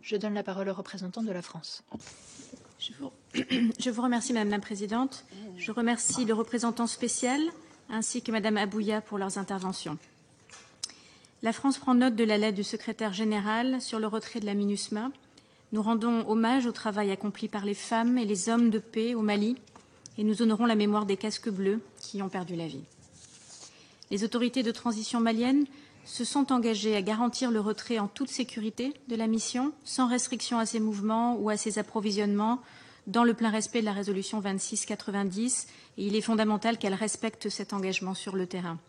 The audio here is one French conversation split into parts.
Je donne la parole au représentant de la France. Je vous remercie, Madame la Présidente. Je remercie le représentant spécial ainsi que Madame Abouya pour leurs interventions. La France prend note de la lettre du secrétaire général sur le retrait de la MINUSMA. Nous rendons hommage au travail accompli par les femmes et les hommes de paix au Mali et nous honorons la mémoire des casques bleus qui ont perdu la vie. Les autorités de transition maliennes se sont engagées à garantir le retrait en toute sécurité de la mission, sans restriction à ses mouvements ou à ses approvisionnements, dans le plein respect de la résolution 2690, et il est fondamental qu'elle respecte cet engagement sur le terrain.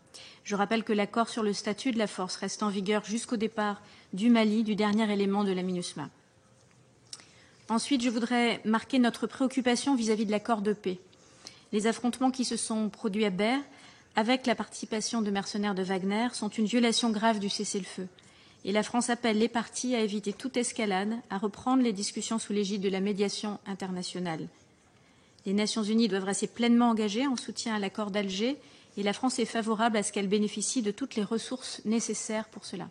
Je rappelle que l'accord sur le statut de la force reste en vigueur jusqu'au départ du Mali, du dernier élément de la MINUSMA. Ensuite, je voudrais marquer notre préoccupation vis-à-vis de l'accord de paix. Les affrontements qui se sont produits à Ber, avec la participation de mercenaires de Wagner, sont une violation grave du cessez-le-feu. Et la France appelle les parties à éviter toute escalade, à reprendre les discussions sous l'égide de la médiation internationale. Les Nations unies doivent rester pleinement engagées en soutien à l'accord d'Alger et la France est favorable à ce qu'elle bénéficie de toutes les ressources nécessaires pour cela.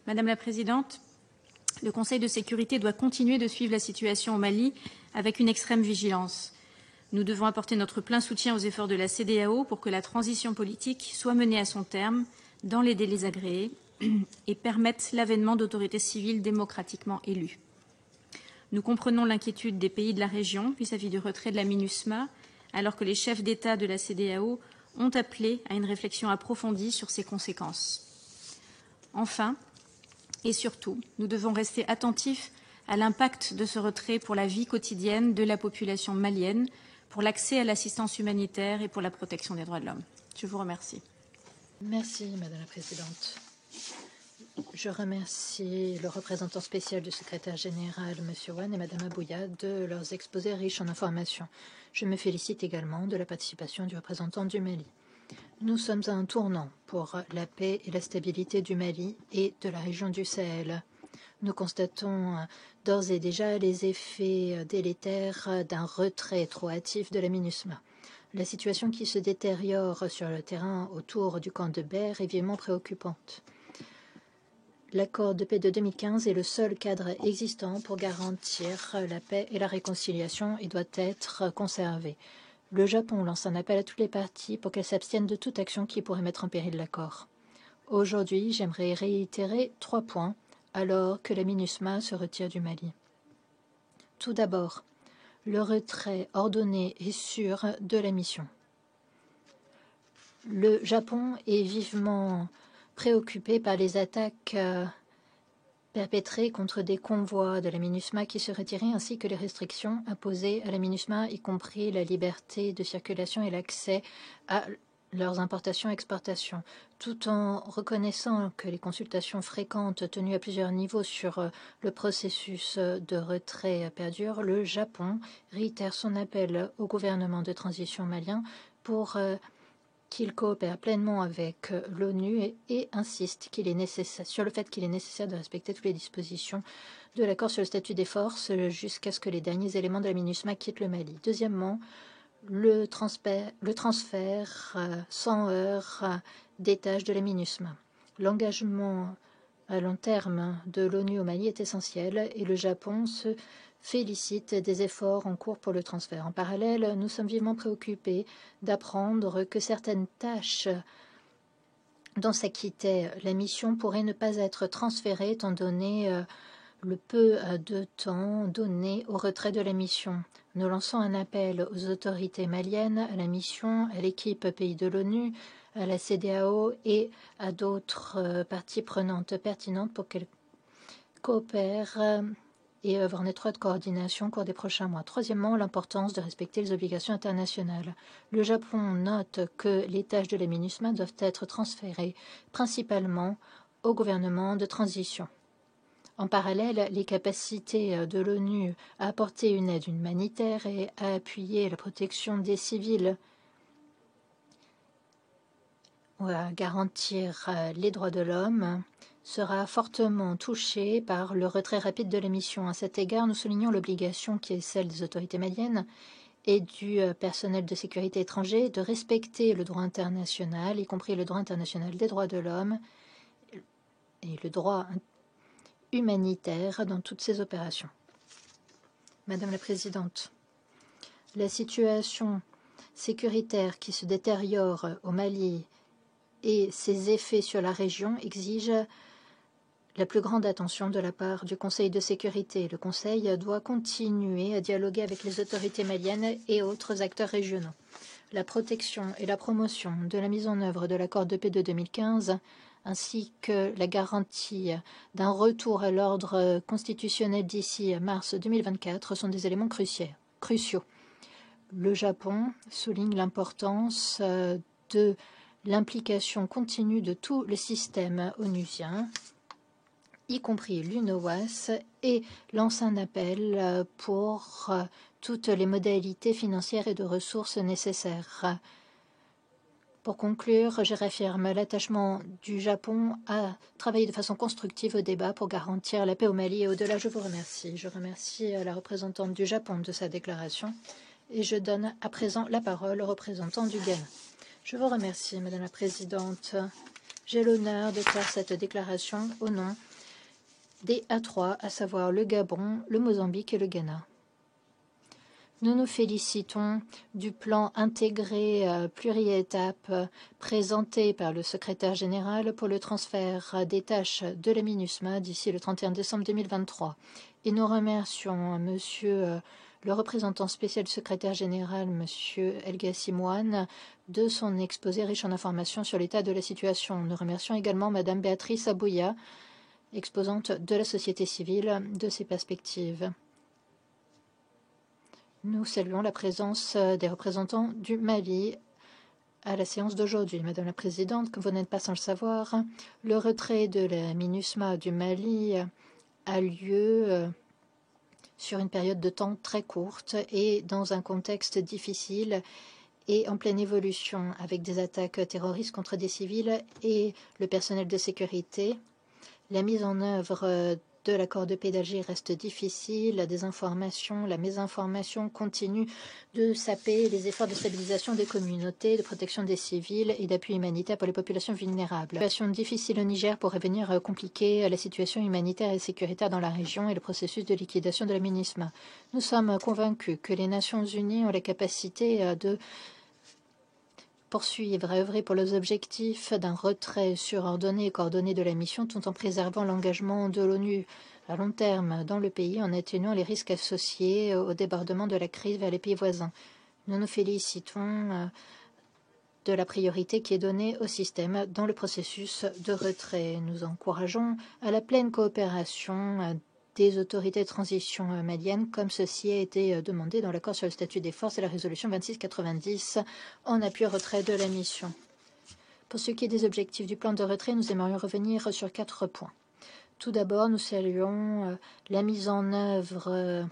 Madame la Présidente, le Conseil de sécurité doit continuer de suivre la situation au Mali avec une extrême vigilance. Nous devons apporter notre plein soutien aux efforts de la CEDEAO pour que la transition politique soit menée à son terme dans les délais agréés et permette l'avènement d'autorités civiles démocratiquement élues. Nous comprenons l'inquiétude des pays de la région vis-à-vis du retrait de la MINUSMA, alors que les chefs d'État de la CEDEAO ont appelé à une réflexion approfondie sur ses conséquences. Enfin, et surtout, nous devons rester attentifs à l'impact de ce retrait pour la vie quotidienne de la population malienne, pour l'accès à l'assistance humanitaire et pour la protection des droits de l'homme. Je vous remercie. Merci, Madame la Présidente. Je remercie le représentant spécial du secrétaire général, M. Wan, et Mme Abouya de leurs exposés riches en informations. Je me félicite également de la participation du représentant du Mali. Nous sommes à un tournant pour la paix et la stabilité du Mali et de la région du Sahel. Nous constatons d'ores et déjà les effets délétères d'un retrait trop hâtif de la MINUSMA. La situation qui se détériore sur le terrain autour du camp de Ber est vivement préoccupante. L'accord de paix de 2015 est le seul cadre existant pour garantir la paix et la réconciliation et doit être conservé. Le Japon lance un appel à toutes les parties pour qu'elles s'abstiennent de toute action qui pourrait mettre en péril l'accord. Aujourd'hui, j'aimerais réitérer 3 points alors que la MINUSMA se retire du Mali. Tout d'abord, le retrait ordonné et sûr de la mission. Le Japon est vivement préoccupé par les attaques perpétrées contre des convois de la MINUSMA qui se retiraient ainsi que les restrictions imposées à la MINUSMA, y compris la liberté de circulation et l'accès à leurs importations et exportations, tout en reconnaissant que les consultations fréquentes tenues à plusieurs niveaux sur le processus de retrait perdurent. Le Japon réitère son appel au gouvernement de transition malien pour qu'il coopère pleinement avec l'ONU et insiste sur le fait qu'il est nécessaire de respecter toutes les dispositions de l'accord sur le statut des forces jusqu'à ce que les derniers éléments de la MINUSMA quittent le Mali. Deuxièmement, le transfert sans heurts des tâches de la MINUSMA. L'engagement à long terme de l'ONU au Mali est essentiel et le Japon se félicite des efforts en cours pour le transfert. En parallèle, nous sommes vivement préoccupés d'apprendre que certaines tâches dont s'acquittait la mission pourraient ne pas être transférées étant donné le peu de temps donné au retrait de la mission. Nous lançons un appel aux autorités maliennes, à la mission, à l'équipe pays de l'ONU, à la CEDEAO et à d'autres parties prenantes pertinentes pour qu'elles coopèrent et œuvrent en étroite coordination au cours des prochains mois. Troisièmement, l'importance de respecter les obligations internationales. Le Japon note que les tâches de la MINUSMA doivent être transférées principalement au gouvernement de transition. En parallèle, les capacités de l'ONU à apporter une aide humanitaire et à appuyer la protection des civils ou à garantir les droits de l'homme sera fortement touchée par le retrait rapide de la mission. À cet égard, nous soulignons l'obligation qui est celle des autorités maliennes et du personnel de sécurité étranger de respecter le droit international, y compris le droit international des droits de l'homme et le droit humanitaire dans toutes ces opérations. Madame la Présidente, la situation sécuritaire qui se détériore au Mali et ses effets sur la région exigent la plus grande attention de la part du Conseil de sécurité. Le Conseil doit continuer à dialoguer avec les autorités maliennes et autres acteurs régionaux. La protection et la promotion de la mise en œuvre de l'accord de paix de 2015 ainsi que la garantie d'un retour à l'ordre constitutionnel d'ici mars 2024 sont des éléments cruciaux. Le Japon souligne l'importance de l'implication continue de tout le système onusien, y compris l'UNOWAS, et lance un appel pour toutes les modalités financières et de ressources nécessaires. Pour conclure, je réaffirme l'attachement du Japon à travailler de façon constructive au débat pour garantir la paix au Mali et au-delà. Je vous remercie. Je remercie la représentante du Japon de sa déclaration et je donne à présent la parole au représentant du Ghana. Je vous remercie, Madame la Présidente. J'ai l'honneur de faire cette déclaration au nom des A3, à savoir le Gabon, le Mozambique et le Ghana. Nous nous félicitons du plan intégré pluriétape présenté par le secrétaire général pour le transfert des tâches de la MINUSMA d'ici le 31 décembre 2023. Et nous remercions Monsieur le représentant spécial du secrétaire général, Monsieur El-Gassimouane, de son exposé riche en informations sur l'état de la situation. Nous remercions également Madame Béatrice Abouya, exposante de la société civile, de ses perspectives. Nous saluons la présence des représentants du Mali à la séance d'aujourd'hui. Madame la Présidente, comme vous n'êtes pas sans le savoir, le retrait de la MINUSMA du Mali a lieu sur une période de temps très courte et dans un contexte difficile et en pleine évolution, avec des attaques terroristes contre des civils et le personnel de sécurité. La mise en œuvre de l'accord de paix d'Alger reste difficile, la mésinformation continue de saper les efforts de stabilisation des communautés, de protection des civils et d'appui humanitaire pour les populations vulnérables. La situation difficile au Niger pourrait venir compliquer la situation humanitaire et sécuritaire dans la région et le processus de liquidation de la MINUSMA. Nous sommes convaincus que les Nations Unies ont la capacité de poursuivre, à œuvrer pour les objectifs d'un retrait surordonné et coordonné de la mission tout en préservant l'engagement de l'ONU à long terme dans le pays en atténuant les risques associés au débordement de la crise vers les pays voisins. Nous nous félicitons de la priorité qui est donnée au système dans le processus de retrait. Nous encourageons à la pleine coopération des autorités de transition maliennes, comme ceci a été demandé dans l'accord sur le statut des forces et la résolution 2690 en appui au retrait de la mission. Pour ce qui est des objectifs du plan de retrait, nous aimerions revenir sur 4 points. Tout d'abord, nous saluons la mise en œuvre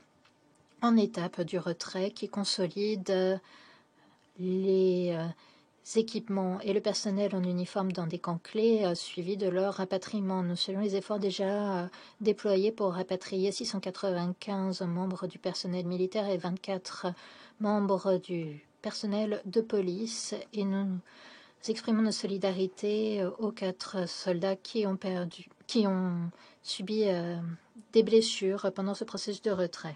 en étape du retrait qui consolide les équipements et le personnel en uniforme dans des camps clés suivis de leur rapatriement. Nous saluons les efforts déjà déployés pour rapatrier 695 membres du personnel militaire et 24 membres du personnel de police et nous exprimons notre solidarité aux 4 soldats qui ont subi des blessures pendant ce processus de retrait.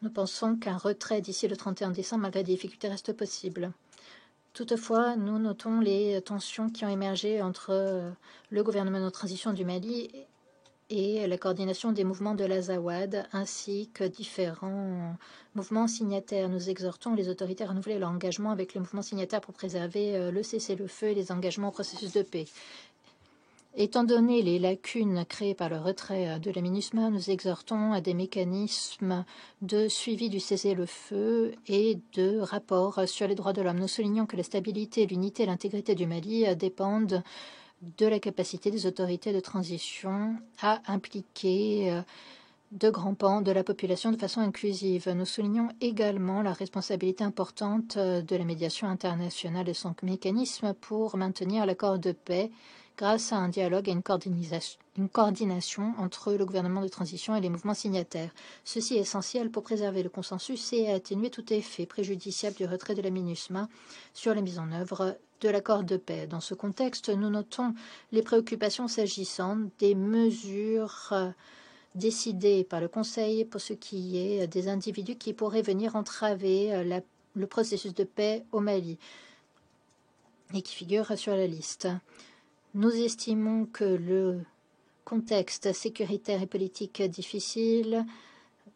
Nous pensons qu'un retrait d'ici le 31 décembre, malgré des difficultés, reste possible. Toutefois, nous notons les tensions qui ont émergé entre le gouvernement de transition du Mali et la coordination des mouvements de l'Azawad, ainsi que différents mouvements signataires. Nous exhortons les autorités à renouveler leur engagement avec les mouvements signataires pour préserver le cessez-le-feu et les engagements au processus de paix. Étant donné les lacunes créées par le retrait de la MINUSMA, nous exhortons à des mécanismes de suivi du cessez-le-feu et de rapport sur les droits de l'homme. Nous soulignons que la stabilité, l'unité et l'intégrité du Mali dépendent de la capacité des autorités de transition à impliquer de grands pans de la population de façon inclusive. Nous soulignons également la responsabilité importante de la médiation internationale et son mécanisme pour maintenir l'accord de paix grâce à un dialogue et une coordination entre le gouvernement de transition et les mouvements signataires. Ceci est essentiel pour préserver le consensus et atténuer tout effet préjudiciable du retrait de la MINUSMA sur la mise en œuvre de l'accord de paix. Dans ce contexte, nous notons les préoccupations s'agissant des mesures décidées par le Conseil pour ce qui est des individus qui pourraient venir entraver le processus de paix au Mali et qui figurent sur la liste. Nous estimons que le contexte sécuritaire et politique difficile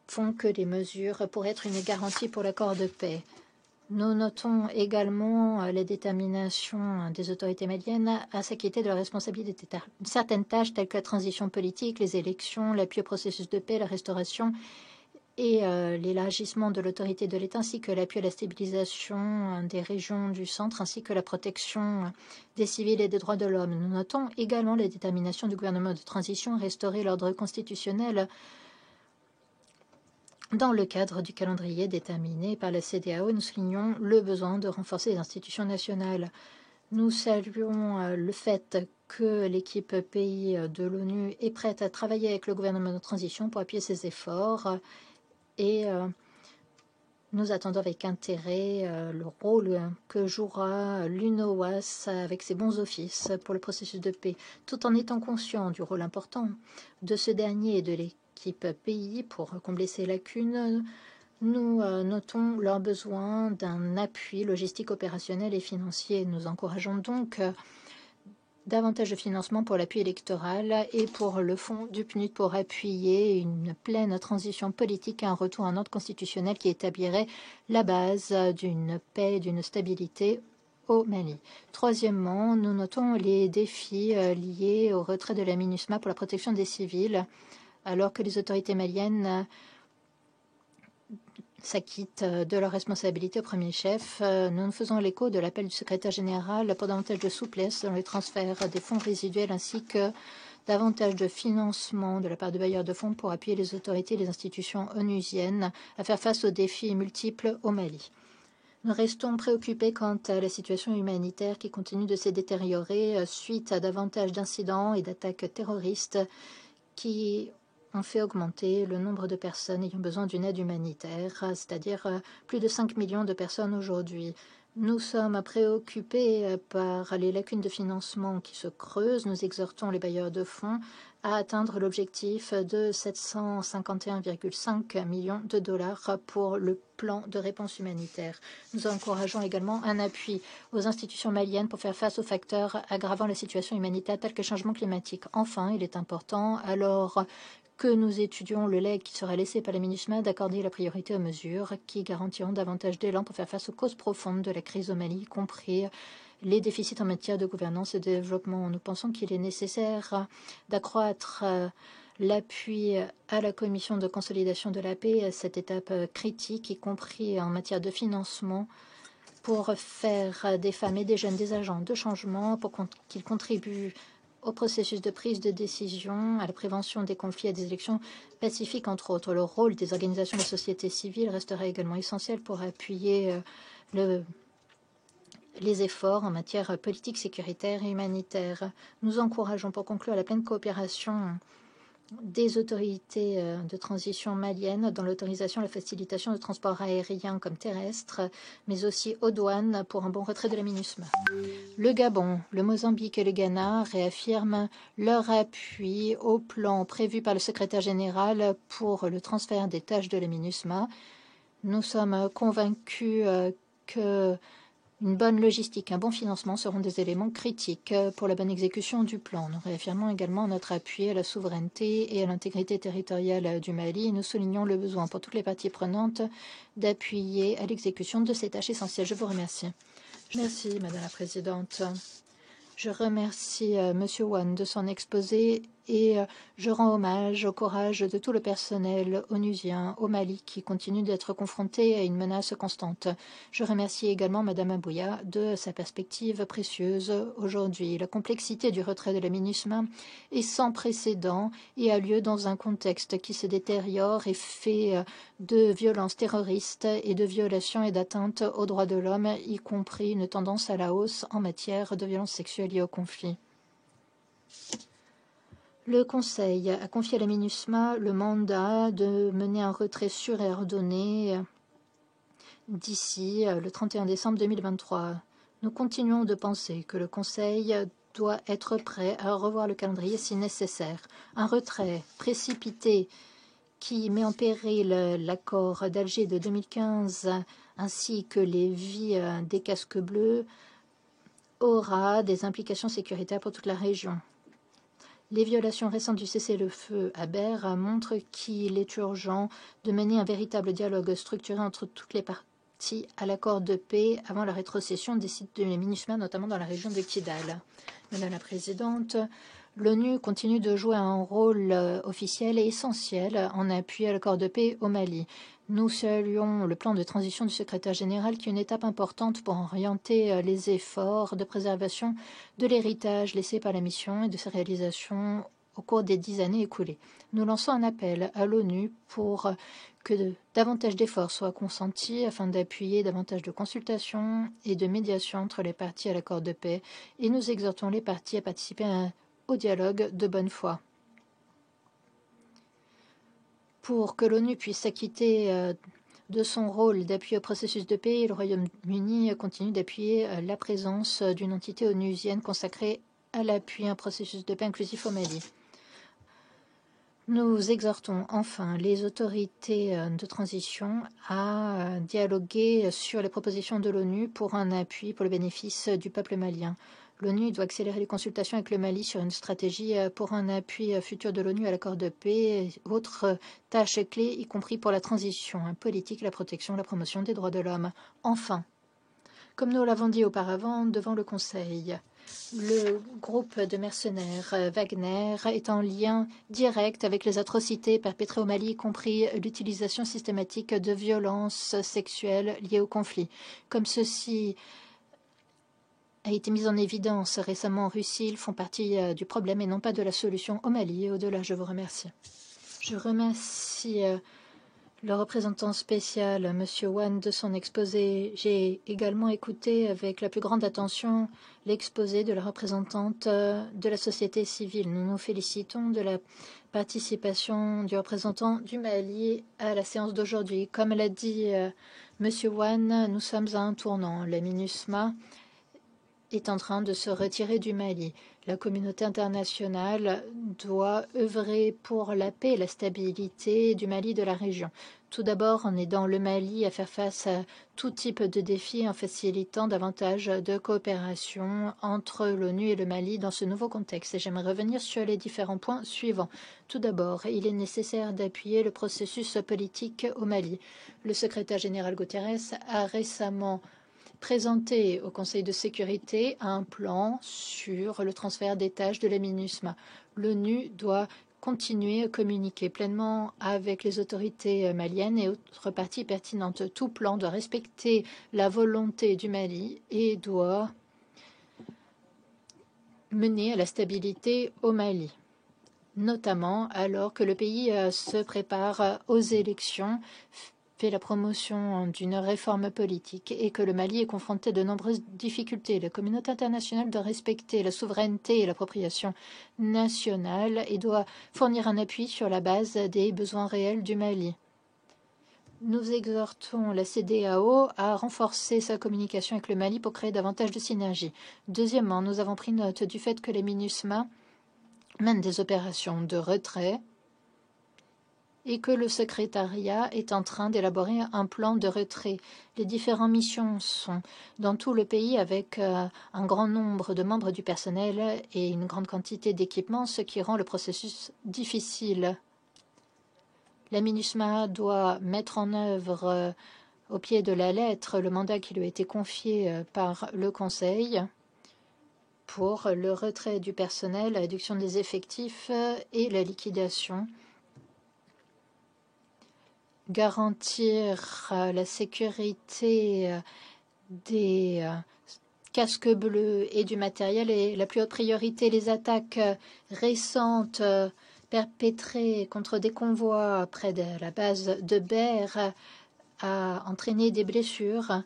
font que les mesures pourraient être une garantie pour l'accord de paix. Nous notons également la détermination des autorités maliennes à s'acquitter de la responsabilité de certaines tâches telles que la transition politique, les élections, l'appui au processus de paix, la restauration et l'élargissement de l'autorité de l'État, ainsi que l'appui à la stabilisation des régions du centre, ainsi que la protection des civils et des droits de l'homme. Nous notons également la détermination du gouvernement de transition à restaurer l'ordre constitutionnel dans le cadre du calendrier déterminé par la CEDEAO. Nous soulignons le besoin de renforcer les institutions nationales. Nous saluons le fait que l'équipe pays de l'ONU est prête à travailler avec le gouvernement de transition pour appuyer ses efforts et nous attendons avec intérêt le rôle que jouera l'UNOWAS avec ses bons offices pour le processus de paix, tout en étant conscient du rôle important de ce dernier et de l'équipe pays pour combler ces lacunes. Nous notons leur besoin d'un appui logistique, opérationnel et financier. Nous encourageons donc davantage de financement pour l'appui électoral et pour le fonds du PNUD pour appuyer une pleine transition politique et un retour à un ordre constitutionnel qui établirait la base d'une paix et d'une stabilité au Mali. Troisièmement, nous notons les défis liés au retrait de la MINUSMA pour la protection des civils, alors que les autorités maliennes s'acquittent de leurs responsabilités au premier chef. Nous faisons l'écho de l'appel du secrétaire général pour davantage de souplesse dans les transferts des fonds résiduels ainsi que davantage de financement de la part de bailleurs de fonds pour appuyer les autorités et les institutions onusiennes à faire face aux défis multiples au Mali. Nous restons préoccupés quant à la situation humanitaire qui continue de se détériorer suite à davantage d'incidents et d'attaques terroristes qui ont fait augmenter le nombre de personnes ayant besoin d'une aide humanitaire, c'est-à-dire plus de 5 millions de personnes aujourd'hui. Nous sommes préoccupés par les lacunes de financement qui se creusent. Nous exhortons les bailleurs de fonds à atteindre l'objectif de 751,5 millions de dollars pour le plan de réponse humanitaire. Nous encourageons également un appui aux institutions maliennes pour faire face aux facteurs aggravant la situation humanitaire tels que le changement climatique. Enfin, il est important, alors que nous étudions le legs qui sera laissé par la MINUSMA, d'accorder la priorité aux mesures qui garantiront davantage d'élan pour faire face aux causes profondes de la crise au Mali, y compris les déficits en matière de gouvernance et de développement. Nous pensons qu'il est nécessaire d'accroître l'appui à la Commission de consolidation de la paix à cette étape critique, y compris en matière de financement, pour faire des femmes et des jeunes des agents de changement, pour qu'ils contribuent au processus de prise de décision, à la prévention des conflits et des élections pacifiques, entre autres. Le rôle des organisations de la société civile restera également essentiel pour appuyer les efforts en matière politique, sécuritaire et humanitaire. Nous encourageons, pour conclure, la pleine coopération des autorités de transition maliennes dans l'autorisation et la facilitation de transports aériens comme terrestres, mais aussi aux douanes pour un bon retrait de la MINUSMA. Le Gabon, le Mozambique et le Ghana réaffirment leur appui au plan prévu par le secrétaire général pour le transfert des tâches de la MINUSMA. Nous sommes convaincus que une bonne logistique, un bon financement seront des éléments critiques pour la bonne exécution du plan. Nous réaffirmons également notre appui à la souveraineté et à l'intégrité territoriale du Mali et nous soulignons le besoin pour toutes les parties prenantes d'appuyer à l'exécution de ces tâches essentielles. Je vous remercie. Merci, Madame la Présidente. Je remercie M. Wan de son exposé et je rends hommage au courage de tout le personnel onusien au Mali qui continue d'être confronté à une menace constante. Je remercie également Mme Abouya de sa perspective précieuse aujourd'hui. La complexité du retrait de la MINUSMA est sans précédent et a lieu dans un contexte qui se détériore et fait de violences terroristes et de violations et d'atteintes aux droits de l'homme, y compris une tendance à la hausse en matière de violences sexuelles liées au conflit. Le Conseil a confié à la MINUSMA le mandat de mener un retrait sûr et ordonné d'ici le 31 décembre 2023. Nous continuons de penser que le Conseil doit être prêt à revoir le calendrier si nécessaire. Un retrait précipité qui met en péril l'accord d'Alger de 2015 ainsi que les vies des casques bleus aura des implications sécuritaires pour toute la région. Les violations récentes du cessez-le-feu à Ber montrent qu'il est urgent de mener un véritable dialogue structuré entre toutes les parties à l'accord de paix avant la rétrocession des sites de la MINUSMA, notamment dans la région de Kidal. Madame la Présidente, l'ONU continue de jouer un rôle officiel et essentiel en appui à l'accord de paix au Mali. Nous saluons le plan de transition du secrétaire général qui est une étape importante pour orienter les efforts de préservation de l'héritage laissé par la mission et de ses réalisations au cours des 10 années écoulées. Nous lançons un appel à l'ONU pour que davantage d'efforts soient consentis afin d'appuyer davantage de consultations et de médiation entre les parties à l'accord de paix et nous exhortons les parties à participer au dialogue de bonne foi. Pour que l'ONU puisse s'acquitter de son rôle d'appui au processus de paix, le Royaume-Uni continue d'appuyer la présence d'une entité onusienne consacrée à l'appui à un processus de paix inclusif au Mali. Nous exhortons enfin les autorités de transition à dialoguer sur les propositions de l'ONU pour un appui pour le bénéfice du peuple malien. L'ONU doit accélérer les consultations avec le Mali sur une stratégie pour un appui futur de l'ONU à l'accord de paix et autres tâches clés, y compris pour la transition politique, la protection, la promotion des droits de l'homme. Enfin, comme nous l'avons dit auparavant devant le Conseil, le groupe de mercenaires Wagner est en lien direct avec les atrocités perpétrées au Mali, y compris l'utilisation systématique de violences sexuelles liées au conflit. Comme ceci a été mis en évidence récemment en Russie, ils font partie du problème et non pas de la solution au Mali et au-delà. Je vous remercie. Je remercie le représentant spécial, M. Wan, de son exposé. J'ai également écouté avec la plus grande attention l'exposé de la représentante de la société civile. Nous nous félicitons de la participation du représentant du Mali à la séance d'aujourd'hui. Comme l'a dit M. Wan, nous sommes à un tournant. La MINUSMA est en train de se retirer du Mali. La communauté internationale doit œuvrer pour la paix et la stabilité du Mali et de la région. Tout d'abord, en aidant le Mali à faire face à tout type de défis, en facilitant davantage de coopération entre l'ONU et le Mali dans ce nouveau contexte. Et j'aimerais revenir sur les différents points suivants. Tout d'abord, il est nécessaire d'appuyer le processus politique au Mali. Le secrétaire général Guterres a récemment présenté au Conseil de sécurité un plan sur le transfert des tâches de la MINUSMA. L'ONU doit continuer à communiquer pleinement avec les autorités maliennes et autres parties pertinentes. Tout plan doit respecter la volonté du Mali et doit mener à la stabilité au Mali, notamment alors que le pays se prépare aux élections, fait la promotion d'une réforme politique et que le Mali est confronté à de nombreuses difficultés. La communauté internationale doit respecter la souveraineté et l'appropriation nationale et doit fournir un appui sur la base des besoins réels du Mali. Nous exhortons la CEDEAO à renforcer sa communication avec le Mali pour créer davantage de synergie. Deuxièmement, nous avons pris note du fait que les MINUSMA mènent des opérations de retrait et que le secrétariat est en train d'élaborer un plan de retrait. Les différentes missions sont dans tout le pays avec un grand nombre de membres du personnel et une grande quantité d'équipements, ce qui rend le processus difficile. La MINUSMA doit mettre en œuvre au pied de la lettre le mandat qui lui a été confié par le Conseil pour le retrait du personnel, la réduction des effectifs et la liquidation, garantir la sécurité des casques bleus et du matériel est la plus haute priorité. Les attaques récentes perpétrées contre des convois près de la base de Ber a entraîné des blessures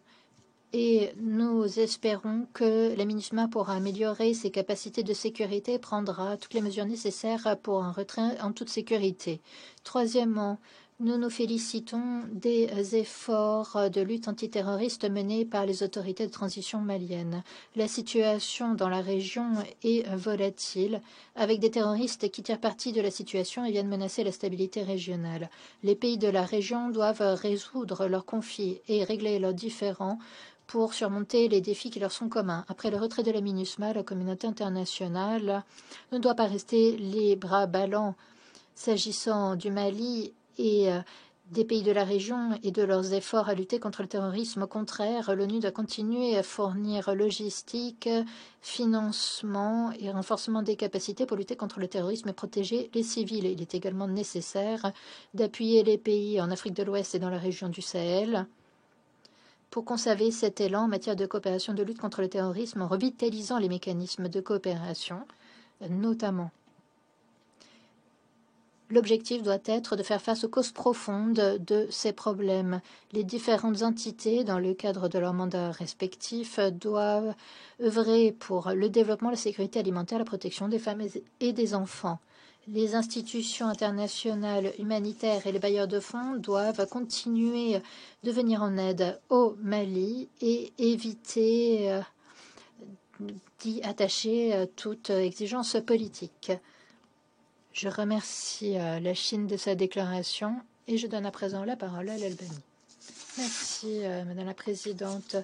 et nous espérons que la MINUSMA pourra améliorer ses capacités de sécurité et prendra toutes les mesures nécessaires pour un retrait en toute sécurité. Troisièmement, Nous nous félicitons des efforts de lutte antiterroriste menés par les autorités de transition maliennes. La situation dans la région est volatile, avec des terroristes qui tirent parti de la situation et viennent menacer la stabilité régionale. Les pays de la région doivent résoudre leurs conflits et régler leurs différends pour surmonter les défis qui leur sont communs. Après le retrait de la MINUSMA, la communauté internationale ne doit pas rester les bras ballants s'agissant du Mali et des pays de la région et de leurs efforts à lutter contre le terrorisme. Au contraire, l'ONU doit continuer à fournir logistique, financement et renforcement des capacités pour lutter contre le terrorisme et protéger les civils. Il est également nécessaire d'appuyer les pays en Afrique de l'Ouest et dans la région du Sahel pour conserver cet élan en matière de coopération de lutte contre le terrorisme en revitalisant les mécanismes de coopération, notamment. L'objectif doit être de faire face aux causes profondes de ces problèmes. Les différentes entités, dans le cadre de leurs mandats respectifs, doivent œuvrer pour le développement, la sécurité alimentaire, la protection des femmes et des enfants. Les institutions internationales humanitaires et les bailleurs de fonds doivent continuer de venir en aide au Mali et éviter d'y attacher toute exigence politique. Je remercie la Chine de sa déclaration et je donne à présent la parole à l'Albanie. Merci, Madame la Présidente.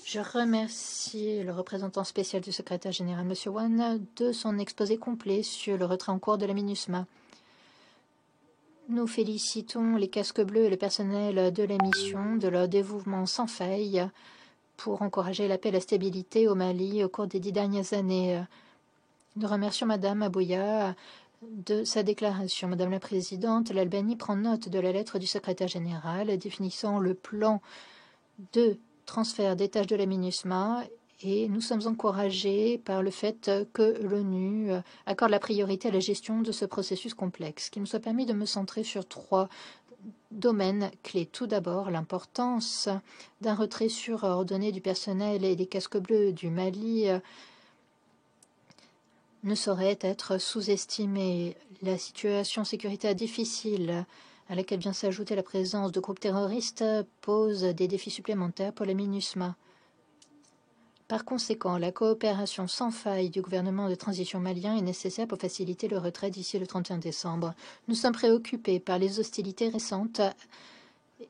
Je remercie le représentant spécial du secrétaire général, M. Wan, de son exposé complet sur le retrait en cours de la MINUSMA. Nous félicitons les casques bleus et le personnel de la mission de leur dévouement sans faille pour encourager la paix et la stabilité au Mali au cours des 10 dernières années. Nous remercions Madame Abouya de sa déclaration. Madame la Présidente, l'Albanie prend note de la lettre du secrétaire général définissant le plan de transfert des tâches de la MINUSMA et nous sommes encouragés par le fait que l'ONU accorde la priorité à la gestion de ce processus complexe. Qu'il me soit permis de me centrer sur 3 domaines clés. Tout d'abord, l'importance d'un retrait surordonné du personnel et des casques bleus du Mali ne saurait être sous-estimée. La situation sécuritaire difficile à laquelle vient s'ajouter la présence de groupes terroristes pose des défis supplémentaires pour la MINUSMA. Par conséquent, la coopération sans faille du gouvernement de transition malien est nécessaire pour faciliter le retrait d'ici le 31 décembre. Nous sommes préoccupés par les hostilités récentes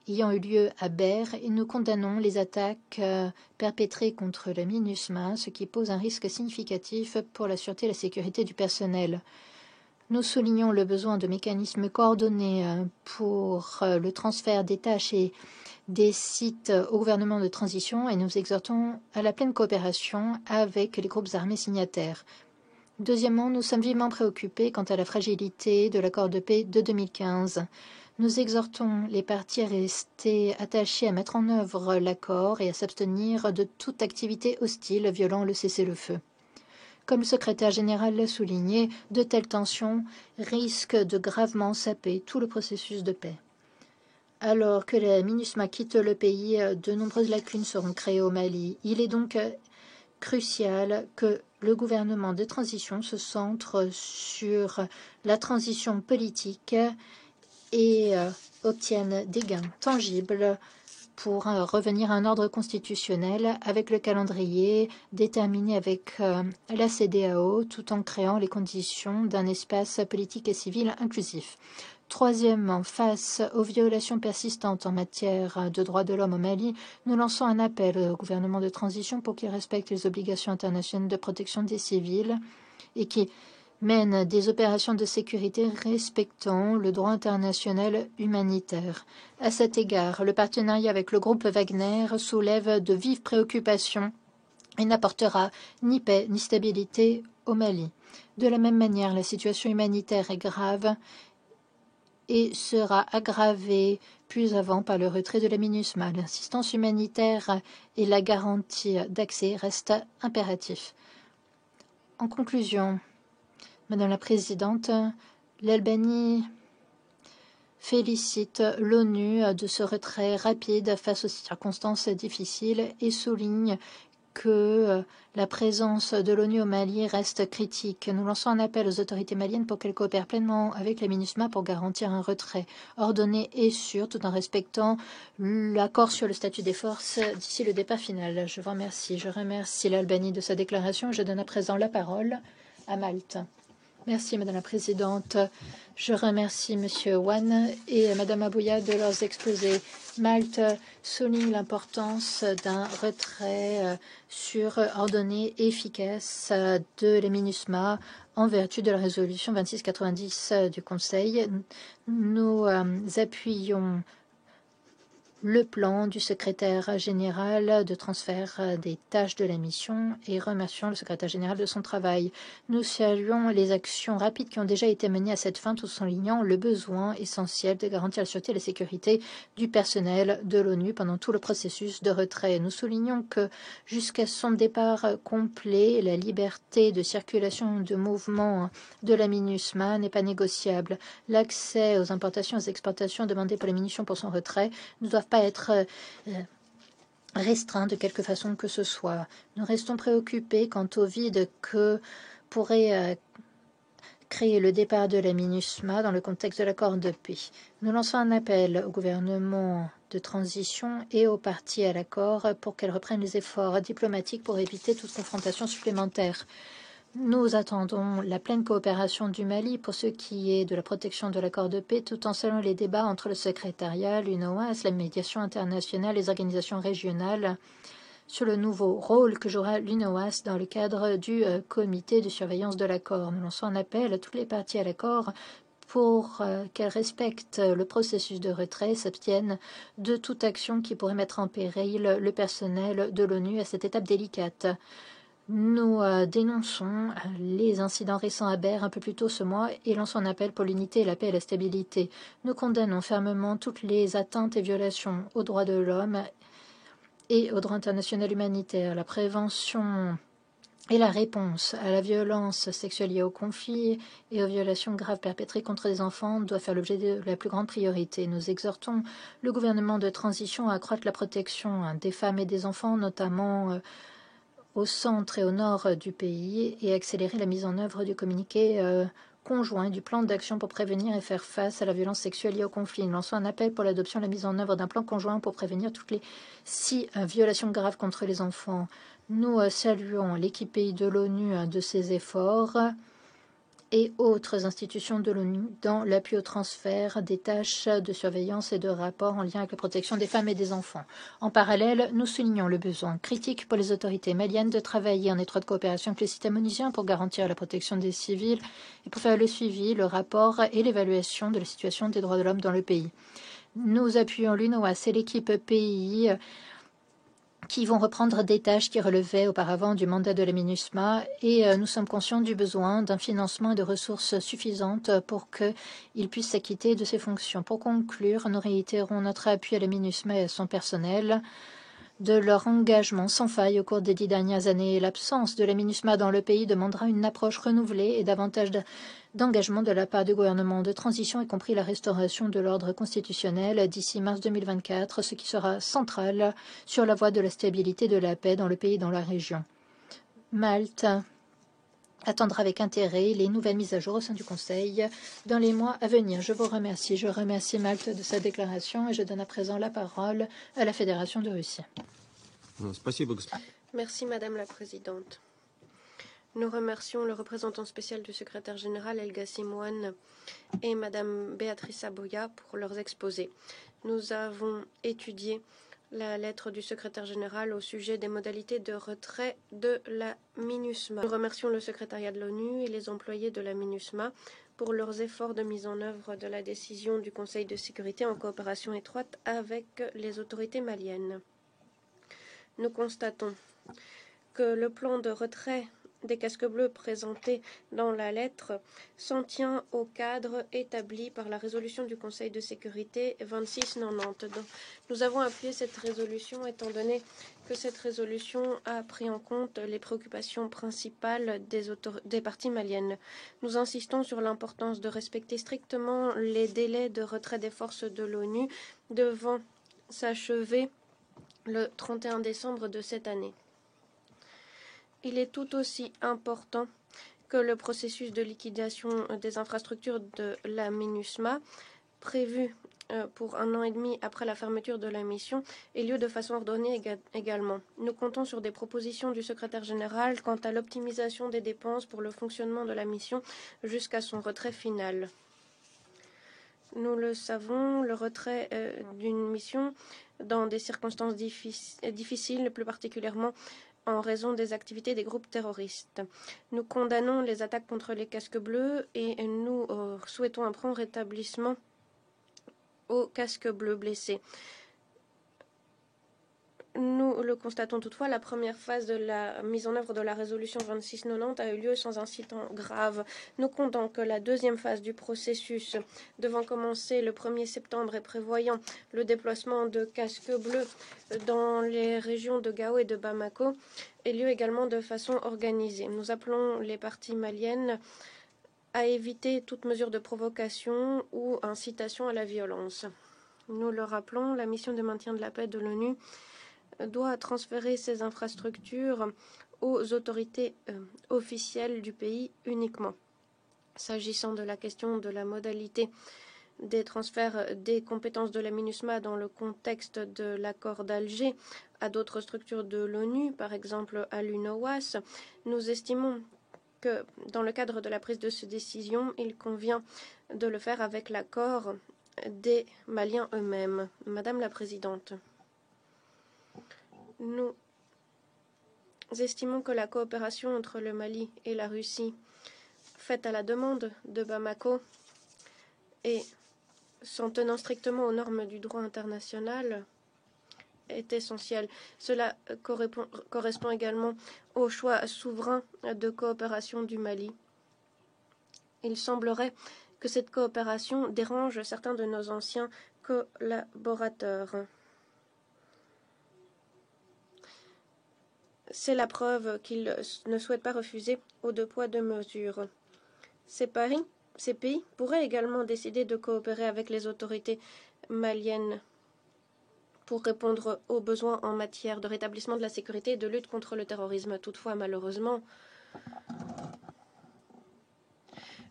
ayant eu lieu à Ber et nous condamnons les attaques perpétrées contre la MINUSMA, ce qui pose un risque significatif pour la sûreté et la sécurité du personnel. Nous soulignons le besoin de mécanismes coordonnés pour le transfert des tâches et des sites au gouvernement de transition et nous exhortons à la pleine coopération avec les groupes armés signataires. Deuxièmement, nous sommes vivement préoccupés quant à la fragilité de l'accord de paix de 2015. Nous exhortons les parties à rester attachées à mettre en œuvre l'accord et à s'abstenir de toute activité hostile violant le cessez-le-feu. Comme le secrétaire général l'a souligné, de telles tensions risquent de gravement saper tout le processus de paix. Alors que la MINUSMA quitte le pays, de nombreuses lacunes seront créées au Mali. Il est donc crucial que le gouvernement de transition se centre sur la transition politique et obtiennent des gains tangibles pour revenir à un ordre constitutionnel avec le calendrier déterminé avec la CEDEAO, tout en créant les conditions d'un espace politique et civil inclusif. Troisièmement, face aux violations persistantes en matière de droits de l'homme au Mali, nous lançons un appel au gouvernement de transition pour qu'il respecte les obligations internationales de protection des civils et qui mène des opérations de sécurité respectant le droit international humanitaire. À cet égard, le partenariat avec le groupe Wagner soulève de vives préoccupations et n'apportera ni paix ni stabilité au Mali. De la même manière, la situation humanitaire est grave et sera aggravée plus avant par le retrait de la MINUSMA. L'assistance humanitaire et la garantie d'accès restent impératifs. En conclusion, Madame la Présidente, l'Albanie félicite l'ONU de ce retrait rapide face aux circonstances difficiles et souligne que la présence de l'ONU au Mali reste critique. Nous lançons un appel aux autorités maliennes pour qu'elles coopèrent pleinement avec la MINUSMA pour garantir un retrait ordonné et sûr, tout en respectant l'accord sur le statut des forces d'ici le départ final. Je vous remercie. Je remercie l'Albanie de sa déclaration. Je donne à présent la parole à Malte. Merci, Madame la Présidente. Je remercie Monsieur Wan et Madame Abouya de leurs exposés. Malte souligne l'importance d'un retrait sûr, ordonné et efficace de la MINUSMA en vertu de la résolution 2690 du Conseil. Nous appuyons le plan du secrétaire général de transfert des tâches de la mission et remercions le secrétaire général de son travail. Nous saluons les actions rapides qui ont déjà été menées à cette fin, tout en soulignant le besoin essentiel de garantir la sûreté et la sécurité du personnel de l'ONU pendant tout le processus de retrait. Nous soulignons que jusqu'à son départ complet, la liberté de circulation et de mouvement de la MINUSMA n'est pas négociable. L'accès aux importations et aux exportations demandées pour les munitions pour son retrait ne doivent pas être restreints de quelque façon que ce soit. Nous restons préoccupés quant au vide que pourrait créer le départ de la MINUSMA dans le contexte de l'accord de paix. Nous lançons un appel au gouvernement de transition et aux parties à l'accord pour qu'elles reprennent les efforts diplomatiques pour éviter toute confrontation supplémentaire. Nous attendons la pleine coopération du Mali pour ce qui est de la protection de l'accord de paix, tout en saluant les débats entre le secrétariat, l'UNOAS, la médiation internationale, les organisations régionales sur le nouveau rôle que jouera l'UNOAS dans le cadre du comité de surveillance de l'accord. Nous lançons un appel à toutes les parties à l'accord pour qu'elles respectent le processus de retrait et s'abstiennent de toute action qui pourrait mettre en péril le personnel de l'ONU à cette étape délicate. Nous dénonçons les incidents récents à Ber un peu plus tôt ce mois et lançons un appel pour l'unité, la paix et la stabilité. Nous condamnons fermement toutes les atteintes et violations aux droits de l'homme et au droit international humanitaire. La prévention et la réponse à la violence sexuelle liée au conflit et aux violations graves perpétrées contre les enfants doit faire l'objet de la plus grande priorité. Nous exhortons le gouvernement de transition à accroître la protection des femmes et des enfants, notamment au centre et au nord du pays, et accélérer la mise en œuvre du communiqué conjoint du plan d'action pour prévenir et faire face à la violence sexuelle liée au conflit. Nous lançons un appel pour l'adoption et la mise en œuvre d'un plan conjoint pour prévenir toutes les 6 violations graves contre les enfants. Nous saluons l'équipe pays de l'ONU de ses efforts et autres institutions de l'ONU dans l'appui au transfert des tâches de surveillance et de rapport en lien avec la protection des femmes et des enfants. En parallèle, nous soulignons le besoin critique pour les autorités maliennes de travailler en étroite coopération avec les systèmes onusiens pour garantir la protection des civils et pour faire le suivi, le rapport et l'évaluation de la situation des droits de l'homme dans le pays. Nous appuyons l'UNOAS et l'équipe pays qui vont reprendre des tâches qui relevaient auparavant du mandat de la MINUSMA et nous sommes conscients du besoin d'un financement et de ressources suffisantes pour qu'il puisse s'acquitter de ses fonctions. Pour conclure, nous réitérons notre appui à la MINUSMA et à son personnel de leur engagement sans faille au cours des 10 dernières années. L'absence de la MINUSMA dans le pays demandera une approche renouvelée et davantage d'engagement de la part du gouvernement de transition, y compris la restauration de l'ordre constitutionnel d'ici mars 2024, ce qui sera central sur la voie de la stabilité et de la paix dans le pays et dans la région. Malte attendra avec intérêt les nouvelles mises à jour au sein du Conseil dans les mois à venir. Je vous remercie. Je remercie Malte de sa déclaration et je donne à présent la parole à la Fédération de Russie. Merci Madame la Présidente. Nous remercions le représentant spécial du secrétaire général Elga Simouane et Madame Béatrice Abouya pour leurs exposés. Nous avons étudié la lettre du secrétaire général au sujet des modalités de retrait de la MINUSMA. Nous remercions le secrétariat de l'ONU et les employés de la MINUSMA pour leurs efforts de mise en œuvre de la décision du Conseil de sécurité en coopération étroite avec les autorités maliennes. Nous constatons que le plan de retrait des casques bleus présenté dans la lettre s'en tient au cadre établi par la résolution du Conseil de sécurité 2690. Donc, nous avons appuyé cette résolution étant donné que cette résolution a pris en compte les préoccupations principales des parties maliennes. Nous insistons sur l'importance de respecter strictement les délais de retrait des forces de l'ONU devant s'achever le 31 décembre de cette année. il est tout aussi important que le processus de liquidation des infrastructures de la MINUSMA, prévu pour 1 an et demi après la fermeture de la mission, ait lieu de façon ordonnée également. Nous comptons sur des propositions du secrétaire général quant à l'optimisation des dépenses pour le fonctionnement de la mission jusqu'à son retrait final. Nous le savons, le retrait d'une mission dans des circonstances difficiles, plus particulièrement en raison des activités des groupes terroristes. Nous condamnons les attaques contre les casques bleus et nous souhaitons un prompt rétablissement aux casques bleus blessés. Nous le constatons toutefois, la première phase de la mise en œuvre de la résolution 2690 a eu lieu sans incident grave. Nous comptons que la deuxième phase du processus, devant commencer le 1er septembre et prévoyant le déplacement de casques bleus dans les régions de Gao et de Bamako, ait lieu également de façon organisée. Nous appelons les parties maliennes à éviter toute mesure de provocation ou incitation à la violence. Nous le rappelons, la mission de maintien de la paix de l'ONU doit transférer ses infrastructures aux autorités officielles du pays uniquement. S'agissant de la question de la modalité des transferts des compétences de la MINUSMA dans le contexte de l'accord d'Alger à d'autres structures de l'ONU, par exemple à l'UNOWAS, nous estimons que dans le cadre de la prise de cette décision, il convient de le faire avec l'accord des Maliens eux-mêmes. Madame la Présidente, nous estimons que la coopération entre le Mali et la Russie, faite à la demande de Bamako et s'en tenant strictement aux normes du droit international, est essentielle. Cela correspond également au choix souverain de coopération du Mali. Il semblerait que cette coopération dérange certains de nos anciens collaborateurs. C'est la preuve qu'ils ne souhaitent pas refuser aux 2 poids 2 mesures. Ces pays pourraient également décider de coopérer avec les autorités maliennes pour répondre aux besoins en matière de rétablissement de la sécurité et de lutte contre le terrorisme. Toutefois, malheureusement,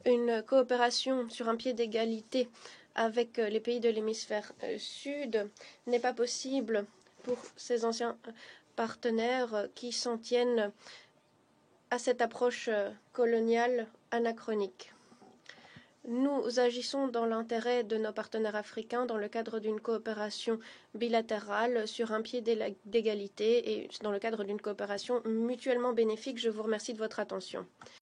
une coopération sur un pied d'égalité avec les pays de l'hémisphère sud n'est pas possible pour ces anciens partenaires qui s'en tiennent à cette approche coloniale anachronique. Nous agissons dans l'intérêt de nos partenaires africains dans le cadre d'une coopération bilatérale sur un pied d'égalité et dans le cadre d'une coopération mutuellement bénéfique. Je vous remercie de votre attention.